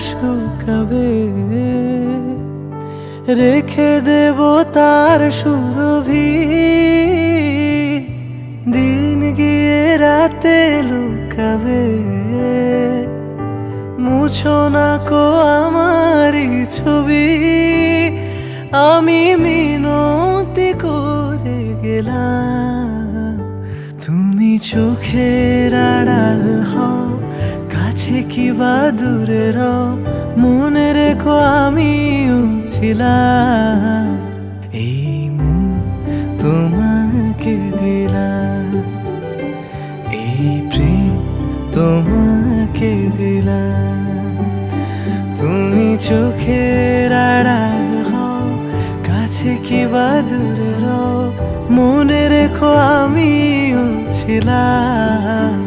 শুকাবে, রেখে দেব তার সুরভি। দিন গিয়ে রাতে লুকাবে, মুছো না কো আমারই ছবি। আমি মিনতি করে গেলাম, তুমি চোখের আড়াল হও, কাছে কি বা দূরে রও, মনে রেখো আমিও ছিলাম। এই মন তোমাকে দিলাম, এই প্রেম তোমাকে দিলাম। তুমি চোখের আড়াল হও, কাছে কি বা দূরে রও, মনে রেখো আমিও ছিলাম।